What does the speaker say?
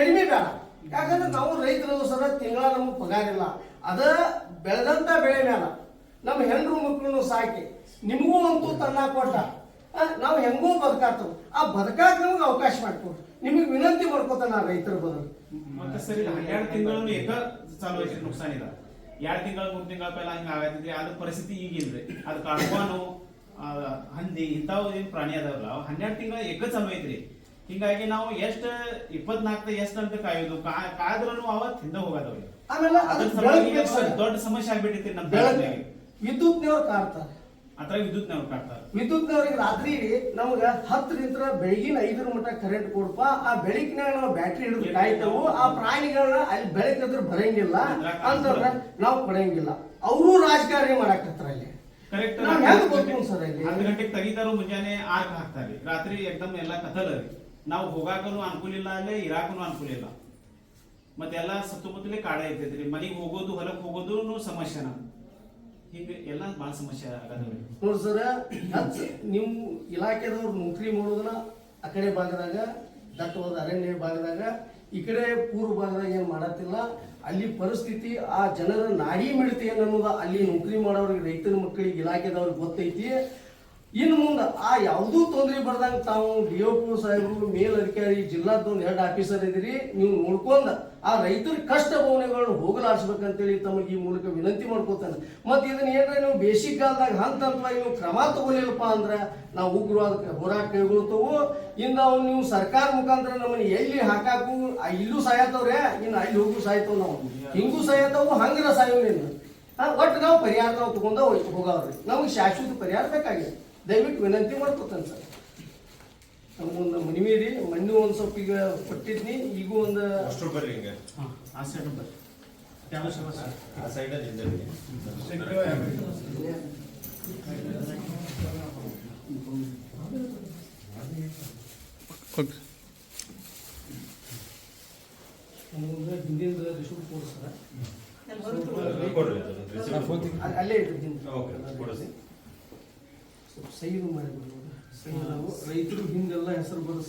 ಕಡಿಮೆ ಬೇಡ. ಯಾಕಂದ್ರೆ ನಾವು ರೈತರು ಸರ ತಿಂಗಳ ನಮ್ಗೆ ಪಗಾರ ಇಲ್ಲ. ಅದ ಬೆಳೆದಂತ ಬೆಳೆ ಮ್ಯಾಲ ನಮ್ಮ ಹೆಣ್ಣು ಮಕ್ಕಳನ್ನು ಸಾಕಿ ನಿಮಗೂ ಅಂತೂ ತನ್ನ ಕೊಟ್ಟ ನಾವು ಹೆಂಗೂ ಬದುಕಾತವ್. ಆ ಬದುಕಾಕ ನಮ್ಗೆ ಅವಕಾಶ ಮಾಡಿಕೊಡ್ರಿ. ನಿಮಗೆ ವಿನಂತಿ ಮಾಡ್ಕೋತ ನಾ ರೈತರ ಬದಲು. ಮತ್ತೆ ಸರಿ 12 ತಿಂಗಳು ಏಕ ಚಾಲು ಐತಿ ನುಕ್ಸಾನ್ ಇದೆ. 2 ತಿಂಗಳು 3 ತಿಂಗಳ ಪೈಲ ಹಿಂಗ ಆಗತ್ತಿದ್ರಿ. ಅದ್ರ ಪರಿಸ್ಥಿತಿ ಈಗಿಲ್ರಿ. ಅದ್ ಕಾಡ್ವಾನು ಹಂದಿ ಇಂಥವು ಏನ್ ಪ್ರಾಣಿ ಅದಾವಲ್ಲ 12 ತಿಂಗಳ ಏಕ ಚಾಲು ಐತ್ರಿ. ಹಿಂಗಾಗಿ ನಾವು ಎಷ್ಟ್ 24 ಎಷ್ಟ್ ಅಂತ ಕಾಯೋದು ಕಾದ್ರೂ ಅವತ್ ಹಿಂದೆ ಹೋಗೋದವ್ರಿ. ಆಮೇಲೆ ದೊಡ್ಡ ಸಮಸ್ಯೆ ಆಗ್ಬಿಟ್ಟೈತಿ ನಮ್ಮ ವಿದ್ಯುತ್ನವ್ರು ಕಾಡ್ತಾರೆ. ಅದ್ರಾಗ ವಿದ್ಯುತ್ನವ್ರು ಕಾಡ್ತಾರೆ. ವಿದ್ಯುತ್ನವ್ರಿಗೆ ರಾತ್ರಿ ನಮ್ಗ 10ರಿಂದ ಬೆಳಗಿನ 5 ಮಟ್ಟ ಕರೆಂಟ್ ಕೊಡಪ್ಪ. ಆ ಬೆಳಕಿನಾಗ ನಾವು ಬ್ಯಾಟ್ರಿ ಹಿಡಿದು ಕಾಯ್ತೇವು. ಆ ಪ್ರಾಣಿಗಳನ್ನ ಅಲ್ಲಿ ಬೆಳಕಾದ್ರೆ ಬರಂಗಿಲ್ಲ ಅಂತಂದ್ರೆ ನಾವು ಕೊಡಂಗಿಲ್ಲ. ಅವರು ರಾಜಕಾರಣಿ ಮಾಡಾಕತ್ತಾರ ಅಲ್ಲಿ. ಕರೆಕ್ಟ್. ಸರ್ ಅಲ್ಲಿ 10 ಗಂಟೆಗೆ ತೆಗಿತಾರೋ ಮುಂಜಾನೆ 6 ಹಾಕ್ತಾರಿ. ರಾತ್ರಿ ಎಕ್ದಮ್ ಎಲ್ಲ ಕತ್ತಲ ರೀ. ನಾವು ಹೋಗಾಕನು ಅನುಕೂಲ ಇಲ್ಲ, ಅಲ್ಲೇ ಇರಾಕನು ಅನುಕೂಲ ಇಲ್ಲ. ಮತ್ತೆಲ್ಲ ಸುತ್ತಮುತ್ತಲೇ ಕಾಡ ಇರ್ತೈತ್ರಿ. ಮನೆಗೆ ಹೋಗೋದು ಹೊಲಕ್ ಹೋಗೋದು ಸಮಸ್ಯೆ. ನಮ್ಗೆ ಹೀಗೆ ಎಲ್ಲ ಬಹಳ ಸಮಸ್ಯೆ ಆಗದ್ರಿ. ನೋಡ್ರಿ ಸರ, ನೀವು ಇಲಾಖೆದವ್ರು ನೌಕರಿ ಮಾಡೋದನ್ನ ಆ ಕಡೆ ಭಾಗದಾಗ ದಟ್ಟವಾದ ಅರಣ್ಯ ಭಾಗದಾಗ, ಈ ಕಡೆ ಪೂರ್ವ ಭಾಗದಾಗ ಏನ್ ಮಾಡತ್ತಿಲ್ಲ. ಅಲ್ಲಿ ಪರಿಸ್ಥಿತಿ ಆ ಜನರ ನಾಡಿ ಮಿಡಿತ ಏನನ್ನೋದ ಅಲ್ಲಿ ನೌಕರಿ ಮಾಡೋರಿಗೆ ರೈತರ ಮಕ್ಕಳಿಗೆ ಇಲಾಖೆದವ್ರಿಗೆ ಗೊತ್ತೈತಿ. ಇನ್ನು ಮುಂದೆ ಆ ಯಾವುದೂ ತೊಂದರೆ ಬರ್ದಂಗ ತಾವು ಡಿಒಪಿ ಸಾಹೇಬರು, ಮೇಲಧಿಕಾರಿ, ಜಿಲ್ಲಾದೊಂದು ಹೆಡ್ ಆಫೀಸರ್ ಇದ್ರಿ, ನೀವು ನೋಡ್ಕೊಂಡ ಆ ರೈತರ ಕಷ್ಟ ಭಾವನೆಗಳನ್ನು ಹೋಗಲಾಡಿಸ್ಬೇಕಂತೇಳಿ ತಮಗೆ ಈ ಮೂಲಕ ವಿನಂತಿ ಮಾಡ್ಕೋತಾನೆ. ಮತ್ತೆ ಇದನ್ನ ಏನ್ರ ನೀವು ಬೇಸಿಕ್ ಕಾಲದಾಗ ಹಂತವಾಗಿ ನೀವು ಕ್ರಮ ತಗೊಲಿಲ್ಲಪ್ಪ ಅಂದ್ರೆ ನಾವು ಉಗ್ರವಾದ ಹೋರಾಟ ಕೈಗೊಳ್ತವು. ಇನ್ನು ಅವ್ನು ನೀವು ಸರ್ಕಾರ ಮುಖಾಂತರ ನಮ್ಮನ್ನ ಎಲ್ಲಿ ಹಾಕಾಕು ಇಲ್ಲೂ ಸಾಯತ್ತವ್ರೆ, ಇನ್ನು ಅಲ್ಲಿ ಹೋಗು ಸಾಯ್ತವ್. ನಾವು ಹಿಂಗೂ ಸಾಯತ್ತವು, ಹಂಗರ ಸಾಯೋನಿಲ್ಲ. ಒಟ್ಟು ನಾವು ಪರಿಹಾರ ನಾವು ತಗೊಂಡ ಹೋಗವ್ರಿ. ನಮ್ಗೆ ಶಾಶ್ವತ ಪರಿಹಾರ ಬೇಕಾಗಿದೆ. ದಯವಿಟ್ಟು ವಿನಂತಿ ಮಾಡ್ಕೊತಾನೆ ಸರ್. ನಮ್ಗೊಂದು ಮನವಿ ರೀ. ಮಣ್ಣು ಒಂದ್ ಸ್ವಲ್ಪ ಈಗ ಕೊಟ್ಟಿದ್ನಿ, ಈಗ ಒಂದು ಅಷ್ಟು ಬರ್ರಿ ಹಿಂಗೆ ಆ ಸೈಡ್ ಬರ್ರಿ. ಆ ಸೈಡ್ ಹಿಂದಿನ ರಿಸೀವ್ ಕೊಡ್ಸರ ಕೊಡ್ರಿ ಅಲ್ಲೇ ಇಟ್ಟು ಕೊಡಿಸಿ ಸೈನು ಮಾಡಿಬಿಡ್ಬೋದು. ನಾವು ರೈತರು ಹಿಂದೆಲ್ಲ ಹೆಸರು ಬರೆಸಿ